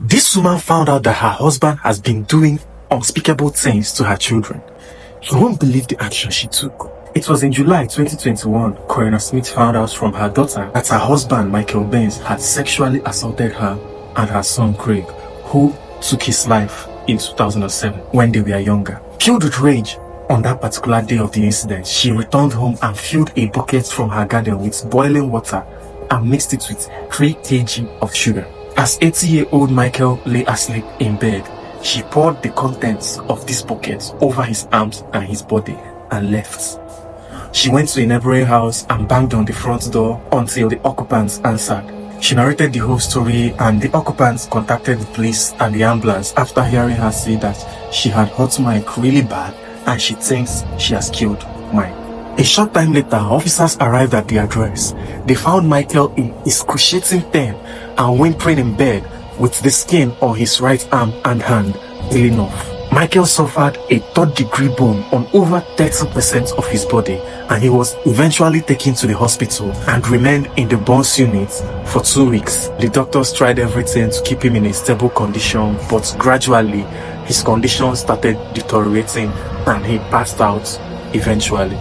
This woman found out that her husband has been doing unspeakable things to her children. You won't believe the action she took. It was in July 2021, Corinna Smith found out from her daughter that her husband, Michael Benz, had sexually assaulted her and her son, Craig, who took his life in 2007 when they were younger. Filled with rage, on that particular day of the incident, she returned home and filled a bucket from her garden with boiling water and mixed it with 3 kg of sugar. As 80-year-old Michael lay asleep in bed, she poured the contents of this bucket over his arms and his body and left. She went to a neighboring house and banged on the front door until the occupants answered. She narrated the whole story, and the occupants contacted the police and the ambulance after hearing her say that she had hurt Mike really bad and she thinks she has killed Mike. A short time later, officers arrived at the address. They found Michael in excruciating pain and whimpering in bed with the skin on his right arm and hand peeling off. Michael suffered a 3rd-degree burn on over 30% of his body, and he was eventually taken to the hospital and remained in the burns unit for 2 weeks. The doctors tried everything to keep him in a stable condition, but gradually his condition started deteriorating and he passed out eventually.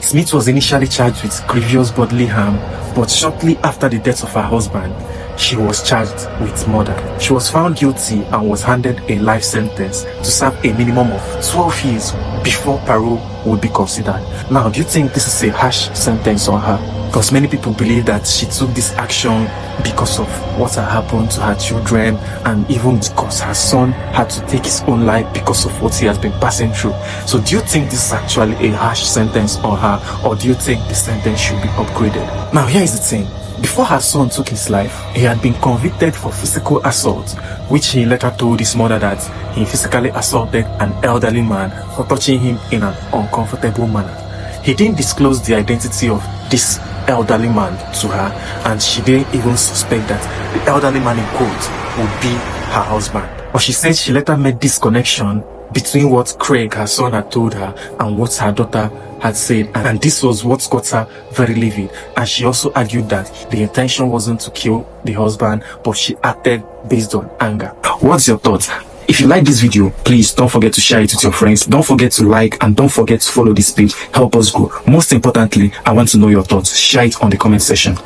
Smith was initially charged with grievous bodily harm, but shortly after the death of her husband, she was charged with murder. She was found guilty and was handed a life sentence to serve a minimum of 12 years before parole would be considered. Now, do you think this is a harsh sentence on her? Because many people believe that she took this action because of what had happened to her children, and even because her son had to take his own life because of what he has been passing through. So do you think this is actually a harsh sentence on her, or do you think the sentence should be upgraded? Now, here is the thing. Before her son took his life, he had been convicted for physical assault, which he later told his mother that he physically assaulted an elderly man for touching him in an uncomfortable manner. He didn't disclose the identity of this elderly man to her, and she didn't even suspect that the elderly man in quote would be her husband. But she said she later made this connection between what Craig, her son, had told her and what her daughter had said, and this was what got her very livid. And she also argued that the intention wasn't to kill the husband, but she acted based on anger. What's your thoughts? If you like this video, please don't forget to share it with your friends. Don't forget to like, and don't forget to follow this page. Help us grow. Most importantly, I want to know your thoughts. Share it on the comment section.